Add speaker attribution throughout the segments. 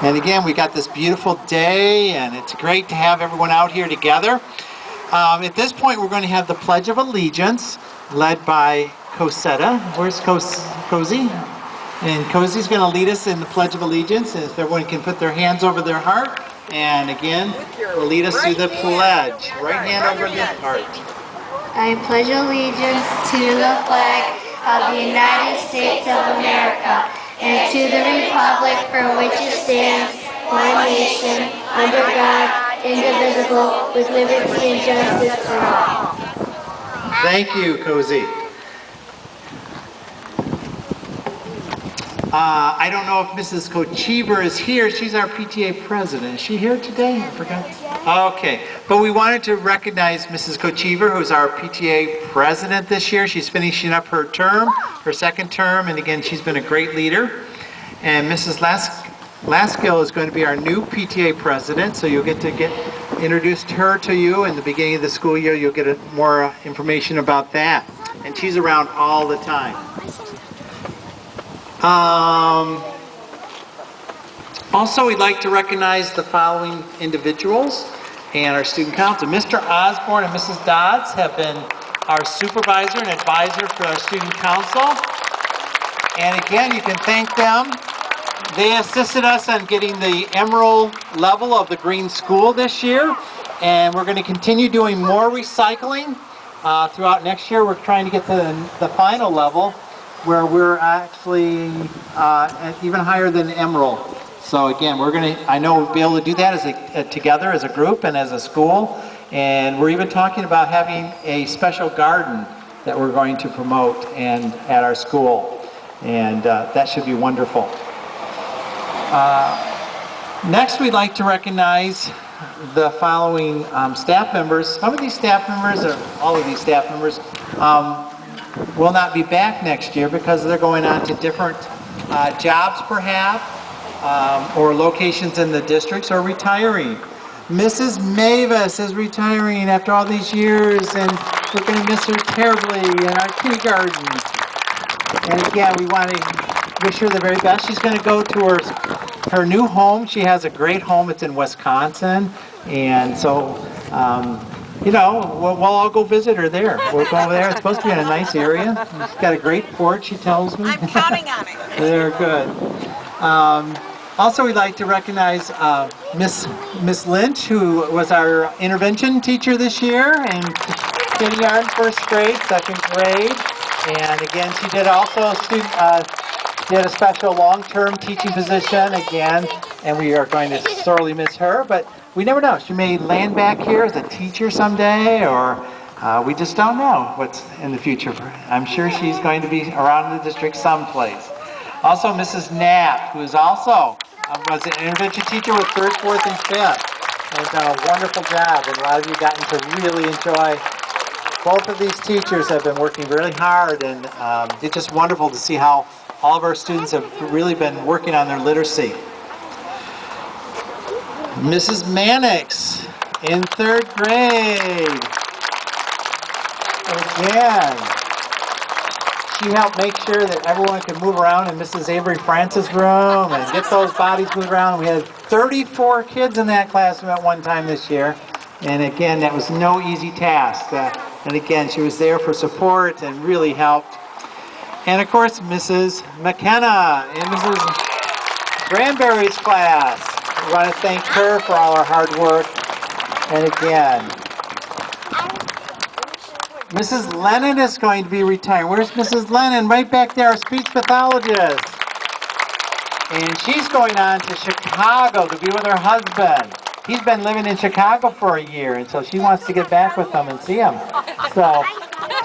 Speaker 1: And again, we got this beautiful day, and it's great to have everyone out here together. At this point, we're going to have the Pledge of Allegiance, led by Cosetta. Where's Cozy? And Cozy's going to lead us in the Pledge of Allegiance. And if everyone can put their hands over their heart, and again, will lead us through the pledge. Right hand over the heart.
Speaker 2: I pledge allegiance to the flag of the United States of America and to the republic for which it stands, one nation, under God, indivisible, with liberty and justice for all.
Speaker 1: Thank you, Cozy. I don't know if Mrs. Kochever is here. She's our PTA president. Is she here today? I forgot. Okay, but we wanted to recognize Mrs. Kochever, who's our PTA president this year. She's finishing up her term, her second term, and again, she's been a great leader. And Mrs. Laskill is going to be our new PTA president, so you'll get introduced her to you in the beginning of the school year. You'll get more information about that. And she's around all the time. Also, we'd like to recognize the following individuals and our student council. Mr. Osborne and Mrs. Dodds have been our supervisor and advisor for our student council. And again, you can thank them. They assisted us on getting the emerald level of the green school this year. And we're going to continue doing more recycling throughout next year. We're trying to get to the final level where we're actually even higher than emerald. So again, I know we'll be able to do that together as a group and as a school. And we're even talking about having a special garden that we're going to promote at our school. And that should be wonderful. Next, we'd like to recognize the following staff members. Some of these staff members, or all of these staff members, will not be back next year because they're going on to different jobs perhaps, or locations in the districts, or retiring. Mrs. Mavis is retiring after all these years, and we're going to miss her terribly in our kindergarten. And again, we want to wish her the very best. She's going to go to her new home. She has a great home. It's in Wisconsin. And so, we'll all go visit her there. We'll go over there. It's supposed to be in a nice area. She's got a great porch, she tells me.
Speaker 3: I'm counting on it.
Speaker 1: They're good. Also, we'd like to recognize Miss Lynch, who was our intervention teacher this year in kindergarten, first grade, second grade. And again, she did also did a special long-term teaching position again, and we are going to sorely miss her, but we never know. She may land back here as a teacher someday, or we just don't know what's in the future. I'm sure she's going to be around the district someplace. Also, Mrs. Knapp, who is also was an intervention teacher with 3rd, 4th, and 5th, and has done a wonderful job, and a lot of you gotten to really enjoy. Both of these teachers have been working really hard, and it's just wonderful to see how all of our students have really been working on their literacy. Mrs. Mannix in 3rd grade. Again, she helped make sure that everyone could move around in Mrs. Avery Francis' room and get those bodies moved around. We had 34 kids in that classroom at one time this year. And again, that was no easy task. And again, she was there for support and really helped. And of course, Mrs. McKenna in Mrs. Granberry's class. We want to thank her for all her hard work. And again, Mrs. Lennon is going to be retiring. Where's Mrs. Lennon? Right back there, our speech pathologist. And she's going on to Chicago to be with her husband. He's been living in Chicago for a year, and so she wants to get back with him and see him. So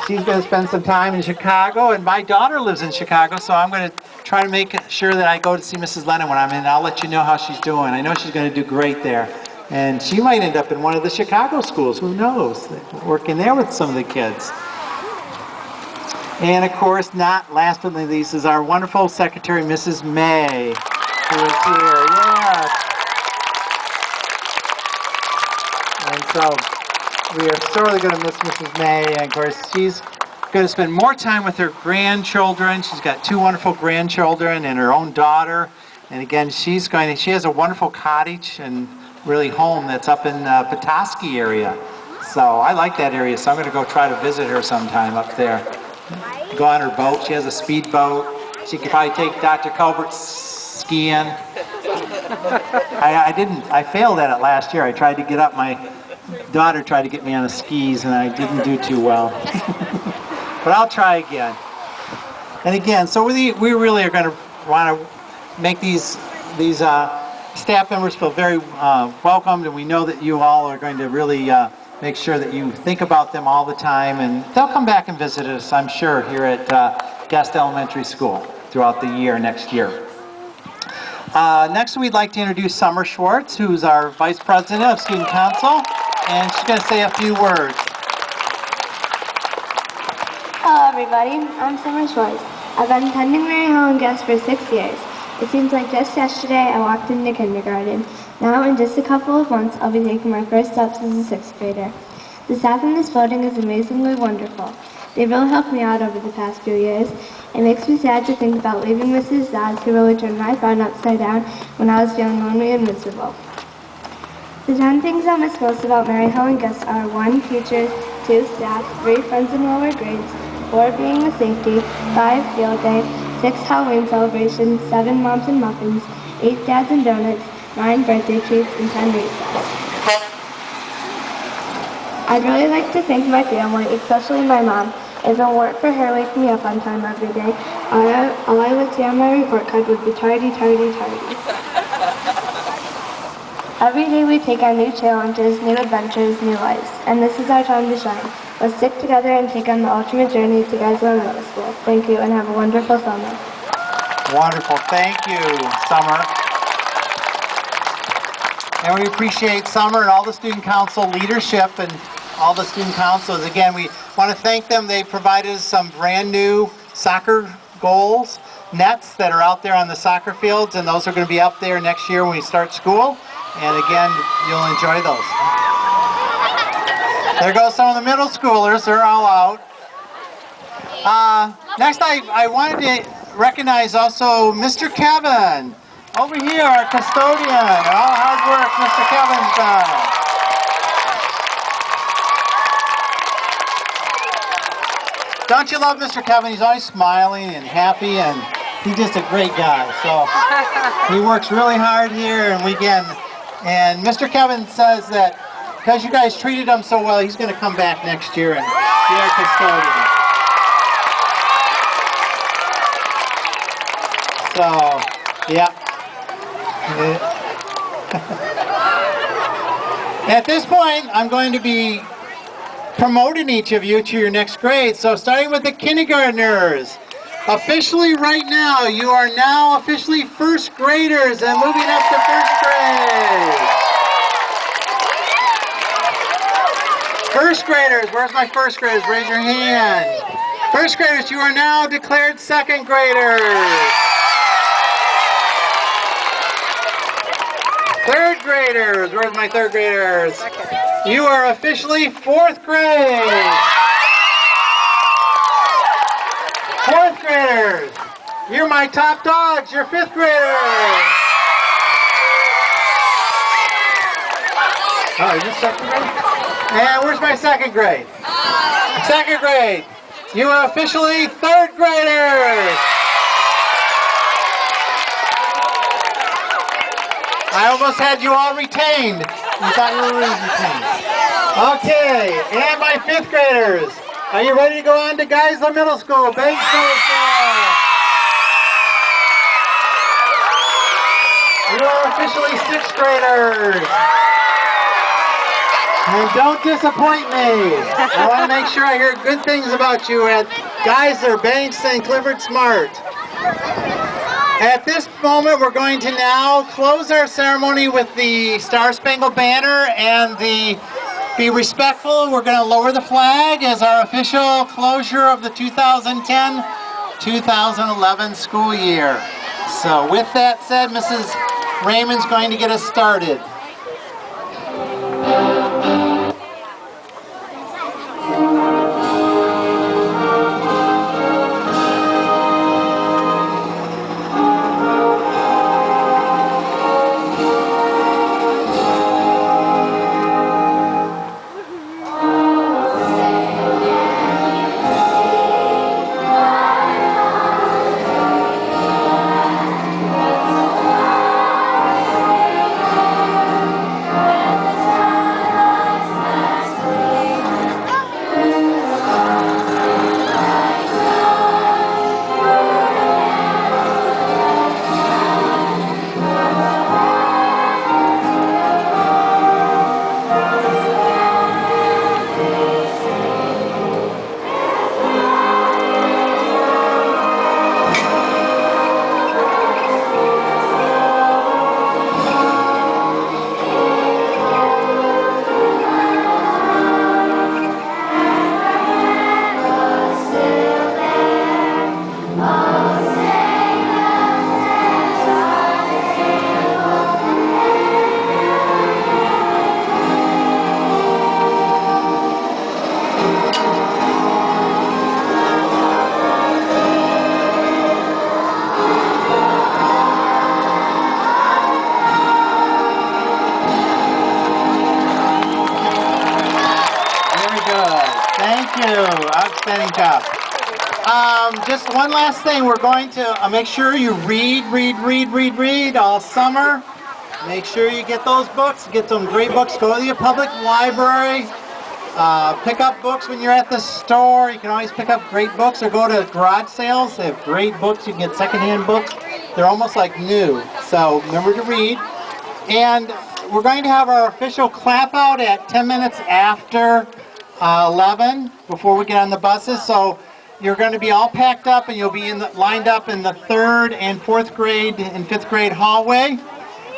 Speaker 1: she's going to spend some time in Chicago, and my daughter lives in Chicago, so I'm going to try to make sure that I go to see Mrs. Lennon when I'm in. I'll let you know how she's doing. I know she's going to do great there. And she might end up in one of the Chicago schools. Who knows? Working there with some of the kids. And of course, not last but not least, is our wonderful secretary, Mrs. May, who is here. Yes. And so we are sorely going to miss Mrs. May. And of course, she's going to spend more time with her grandchildren. She's got 2 wonderful grandchildren and her own daughter. And again, she has a wonderful cottage and really home that's up in Petoskey area. So I like that area, so I'm going to go try to visit her sometime up there. Go on her boat. She has a speedboat. She could probably take Dr. Colbert skiing. I failed at it last year. I tried to get up. My daughter tried to get me on the skis, and I didn't do too well. But I'll try again. And again, so we really are going to want to make these staff members feel very welcomed, and we know that you all are going to really make sure that you think about them all the time, and they'll come back and visit us, I'm sure, here at Guest Elementary School throughout the year next year. Next, we'd like to introduce Summer Schwartz, who's our Vice President of Student Council, and she's going to say a few words.
Speaker 2: Hello everybody, I'm Summer Schwartz. I've been attending Mary Helen Guest for 6 years. It seems like just yesterday I walked into kindergarten. Now in just a couple of months I'll be taking my first steps as a 6th grader. The staff in this building is amazingly wonderful. They've really helped me out over the past few years. It makes me sad to think about leaving Mrs. Dodds, who really turned my phone upside down when I was feeling lonely and miserable. The 10 things I'll miss most about Mary Helen Guest are 1. Teachers, 2. Staff, 3. Friends in lower grades, 4. Being a safety, 5. Field day, 6. Halloween celebration, 7. Moms and muffins, 8. Dads and donuts, 9. Birthday treats, and 10. recess. I'd really like to thank my family, especially my mom. If it weren't for her waking me up on time every day, all I would say on my report card would be tardy, tardy, tardy. Every day we take on new challenges, new adventures, new lives, and this is our time to shine. Let's stick together and take on the ultimate journey to Geisler Middle School. Thank you, and have a wonderful summer.
Speaker 1: Wonderful. Thank you, Summer. And we appreciate Summer and all the Student Council leadership and all the Student Councils. Again, we want to thank them. They provided us some brand new soccer goals, nets that are out there on the soccer fields, and those are going to be up there next year when we start school. And again, you'll enjoy those. There goes some of the middle schoolers. They're all out. Next, I wanted to recognize also Mr. Kevin. Over here, our custodian. All hard work Mr. Kevin's done. Don't you love Mr. Kevin? He's always smiling and happy, and he's just a great guy. So he works really hard here, and Mr. Kevin says that because you guys treated him so well, he's going to come back next year and be our custodian. So, yeah. At this point, I'm going to be promoting each of you to your next grade. So starting with the kindergartners. Officially right now, you are now officially first graders and moving up to first grade. First graders, where's my first graders? Raise your hand. First graders, you are now declared second graders. Third graders, where's my third graders? You are officially fourth grade. Fourth graders, you're my top dogs, you're fifth graders. Oh, is this second grade? And where's my second grade? Second grade, you are officially third graders. I almost had you all retained. You thought you were retained. Okay, and my fifth graders. Are you ready to go on to Geisler Middle School? Banks Middle School. You are officially sixth graders. And don't disappoint me. I want to make sure I hear good things about you at Geisler, Banks, and Clifford Smart. At this moment, we're going to now close our ceremony with the Star Spangled Banner and be respectful. We're going to lower the flag as our official closure of the 2010-2011 school year. So with that said, Mrs. Raymond's going to get us started. you. Outstanding job. Just one last thing. We're going to make sure you read all summer. Make sure you get those books. Get some great books. Go to your public library. Pick up books when you're at the store. You can always pick up great books or go to garage sales. They have great books. You can get secondhand books. They're almost like new. So remember to read. And we're going to have our official clap out at 10 minutes after 11 before we get on the buses. So you're going to be all packed up and you'll be lined up in the 3rd and 4th grade and 5th grade hallway.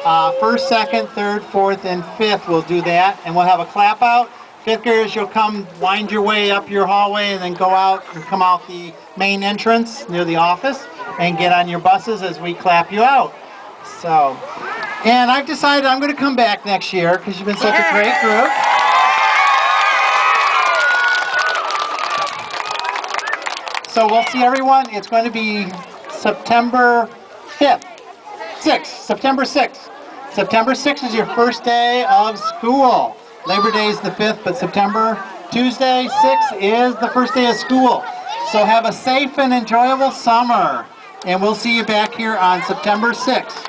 Speaker 1: 1st, 2nd, 3rd, 4th, and 5th we'll do that. And we'll have a clap out. 5th graders, you'll come wind your way up your hallway and then go out and come out the main entrance near the office and get on your buses as we clap you out. So, and I've decided I'm going to come back next year because you've been such a great group. So we'll see everyone. It's going to be September 5th, 6th, September 6th. September 6th is your first day of school. Labor Day is the 5th, but Tuesday 6th is the first day of school. So have a safe and enjoyable summer. And we'll see you back here on September 6th.